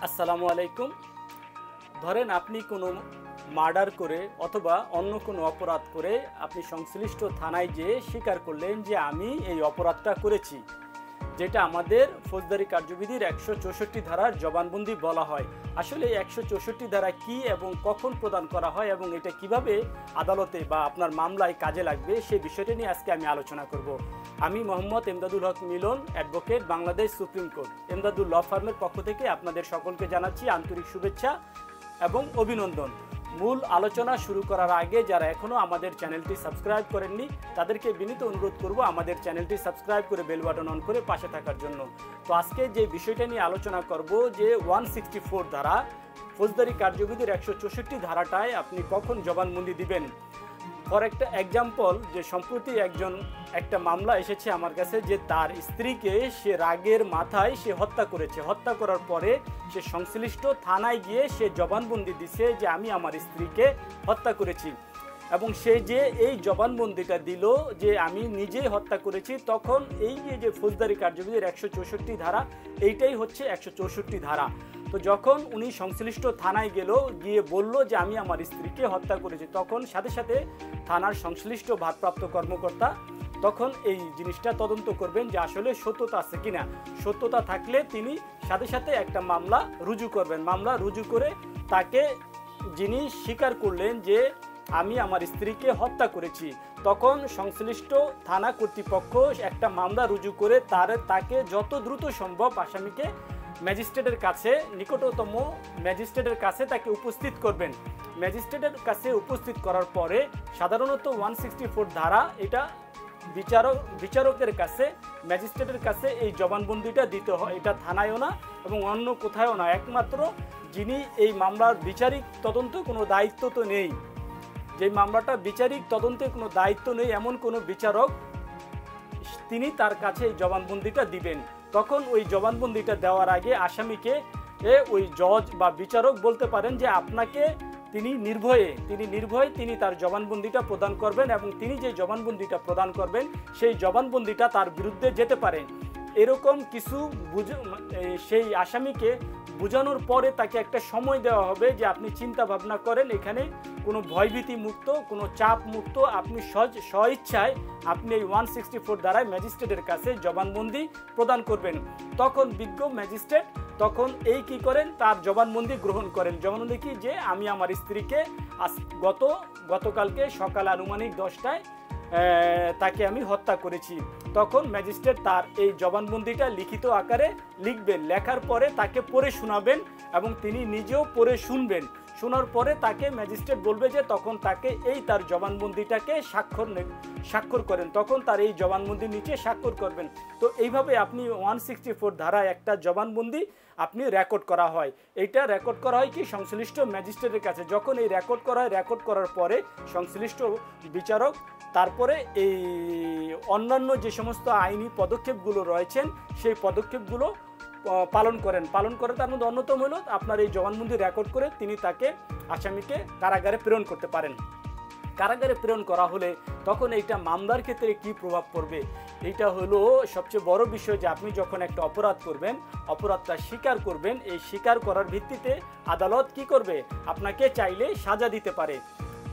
আসসালামু আলাইকুম। ধরেন আপনি কোনো মার্ডার করে অথবা অন্য কোনো অপরাধ করে আপনি সংশ্লিষ্ট থানায় যেয়ে স্বীকার করলেন যে আমি এই অপরাধটা করেছি, যেটা আমাদের ফৌজদারি কার্যবিধির 164 ধারার জবানবন্দি বলা হয়। আসলে 164 ধারা কি এবং কখন প্রদান করা হয় এবং এটা কিভাবে আদালতে বা আপনার মামলায় কাজে লাগবে সেই বিষয়টা নিয়ে আজকে আমি আলোচনা করব। আমি Mohammad Emdadul Haque Milan, advocate, Bangladesh supreme court Emdadul law ফার্মের পক্ষ থেকে আপনাদের সকলকে জানাচ্ছি আন্তরিক শুভেচ্ছা এবং অভিনন্দন। মূল আলোচনা শুরু করার আগে যারা এখনও আমাদের চ্যানেলটি সাবস্ক্রাইব করেননি তাদেরকে বিনীত অনুরোধ করব আমাদের চ্যানেলটি সাবস্ক্রাইব করে বেল বাটন অন করে পাশে থাকার জন্য। তো আজকে যে বিষয়টা নিয়ে আলোচনা করব যে 164 ধারা ফৌজদারি কার্যবিধির 164 ধারাটায় আপনি কখন জবানবন্দি দিবেন। ফর একটা এক্সাম্পল, যে সম্প্রতি একটা মামলা এসেছে আমার কাছে যে তার স্ত্রীকে সে রাগের মাথায় সে হত্যা করেছে। হত্যা করার পরে সে সংশ্লিষ্ট থানায় গিয়ে সে জবানবন্দি দিছে যে আমি আমার স্ত্রীকে হত্যা করেছি, এবং সে যে এই জবানবন্দিটা দিল যে আমি নিজেই হত্যা করেছি, তখন এই যে ফৌজদারি কার্যবিধির 164 ধারা এইটাই হচ্ছে 164 ধারা। তো যখন উনি সংশ্লিষ্ট থানায় গিয়ে বলল যে আমি আমার স্ত্রীকে হত্যা করেছি, তখন সাথে সাথে থানার সংশ্লিষ্ট ভারপ্রাপ্ত কর্মকর্তা তখন এই জিনিসটা তদন্ত করবেন যে আসলে সত্যতা আছে কিনা। সত্যতা থাকলে তিনি সাথে সাথে একটা মামলা রুজু করবেন। মামলা রুজু করে তাকে, যিনি স্বীকার করলেন যে আমি আমার স্ত্রীকে হত্যা করেছি, তখন সংশ্লিষ্ট থানা কর্তৃপক্ষ একটা মামলা রুজু করে তাকে যত দ্রুত সম্ভব আসামিকে ম্যাজিস্ট্রেটের কাছে, নিকটতম ম্যাজিস্ট্রেটের কাছে তাকে উপস্থিত করবেন। ম্যাজিস্ট্রেটের কাছে উপস্থিত করার পরে সাধারণত 164 ধারা এটা বিচারকের কাছে, ম্যাজিস্ট্রেটের কাছে এই জবানবন্দিটা দিতে হয়। এটা থানায়ও না এবং অন্য কোথাও না, একমাত্র যিনি এই মামলার বিচারিক তদন্তে কোনো দায়িত্ব তো নেই, যে মামলাটা বিচারিক তদন্তে কোনো দায়িত্ব নেই এমন কোনো বিচারক, তিনি তার কাছে এই জবানবন্দিটা দিবেন। তখন ওই জবানবন্দিটা দেওয়ার আগে আসামিকে ওই জজ বা বিচারক বলতে পারেন যে আপনাকে তিনি নির্ভয়ে তিনি তার জবানবন্দিটা প্রদান করবেন, এবং তিনি যে জবানবন্দিটা প্রদান করবেন সেই জবানবন্দিটা তার বিরুদ্ধে যেতে পারে। এরকম কিছু সেই আসামিকে বোঝানোর পরে তাকে একটা সময় দেওয়া হবে যে আপনি চিন্তা ভাবনা করেন, এখানে কোনো ভয়ভীতি মুক্ত, কোনো চাপ মুক্ত আপনি স্বইচ্ছায় আপনি এই 164 ধারায় ম্যাজিস্ট্রেটের কাছে জবানবন্দি প্রদান করবেন। তখন বিজ্ঞ ম্যাজিস্ট্রেট তখন কি করেন, তার জবানবন্দি গ্রহণ করেন। জবানবন্দি কি, যে আমি আমার স্ত্রীকে গতকালকে সকাল আনুমানিক 10টায় তাকে আমি হত্যা করেছি। তখন ম্যাজিস্ট্রেট তার এই জবানবন্দিটা লিখিত আকারে লিখবেন, লেখার পরে তাকে পড়ে শোনাবেন এবং তিনি নিজেও পড়ে শুনবেন। শোনার পরে তাকে ম্যাজিস্ট্রেট বলবে যে তখন তাকে তার জবানবন্দিটাকে স্বাক্ষর করেন, তখন তার এই জবানবন্দির নিচে স্বাক্ষর করবেন। তো এইভাবে আপনি 164 ধারায় একটা জবানবন্দি আপনি রেকর্ড করা হয়। এইটা রেকর্ড করা হয় কি সংশ্লিষ্ট ম্যাজিস্ট্রেটের কাছে। যখন এই রেকর্ড করা হয়, রেকর্ড করার পরে সংশ্লিষ্ট বিচারক তারপরে এই অন্যান্য যে সমস্ত আইনি পদক্ষেপগুলো রয়েছেন সেই পদক্ষেপগুলো পালন করে। তার মধ্যে অন্যতম হলো আপনার এই জবানবন্দি রেকর্ড করে তিনি তাকে আসামিকে কারাগারে প্রেরণ করতে পারেন। কারাগারে প্রেরণ করা হলে তখন এইটা মামলার ক্ষেত্রে কি প্রভাব পড়বে, এইটা হলো সবচেয়ে বড় বিষয়। যে আপনি যখন একটা অপরাধ করবেন, অপরাধটা স্বীকার করবেন, এই স্বীকার করার ভিত্তিতে আদালত কি করবে, আপনাকে চাইলে সাজা দিতে পারে।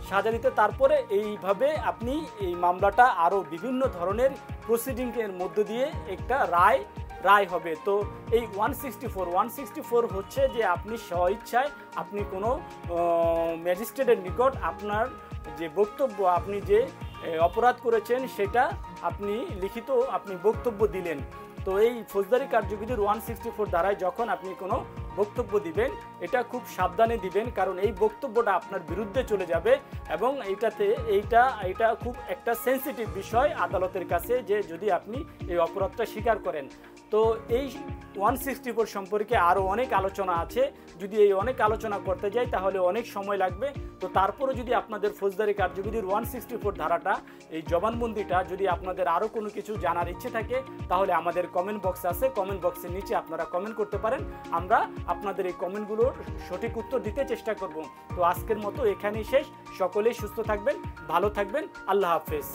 সাজা দিতে তারপরে এইভাবে আপনি এই মামলাটা আরও বিভিন্ন ধরনের প্রসিডিংয়ের মধ্য দিয়ে একটা রায় হবে। তো এই 164 হচ্ছে যে আপনি স্বইচ্ছায় আপনি কোনো ম্যাজিস্ট্রেটের নিকট আপনার যে বক্তব্য, আপনি যে অপরাধ করেছেন সেটা আপনি লিখিত বক্তব্য দিলেন। তো এই ফৌজদারি কার্যবিধির 164 ধারায় যখন আপনি কোনো বক্তব্য দিবেন, এটা খুব সাবধানে দিবেন, কারণ এই বক্তব্যটা আপনার বিরুদ্ধে চলে যাবে এবং এইটা খুব একটা সেন্সিটিভ বিষয় আদালতের কাছে, যে যদি আপনি এই অপরাধটা স্বীকার করেন। তো এই 164 সম্পর্কে আরও অনেক আলোচনা আছে, যদি এই অনেক আলোচনা করতে যাই তাহলে অনেক সময় লাগবে। তো তারপরে যদি আপনাদের ফৌজদারি কার্যবিধির 164 ধারাটা, এই জবানবন্দিটা যদি আপনাদের আরও কোনো কিছু জানার ইচ্ছে থাকে তাহলে আমাদের কমেন্ট বক্স আছে, কমেন্ট বক্সের নিচে আপনারা কমেন্ট করতে পারেন। আমরা আপনাদের এই কমেন্টগুলোর সঠিক উত্তর দিতে চেষ্টা করব। তো আজকের মতো এখানেই শেষ। সকলেই সুস্থ থাকবেন, ভালো থাকবেন। আল্লাহ হাফেজ।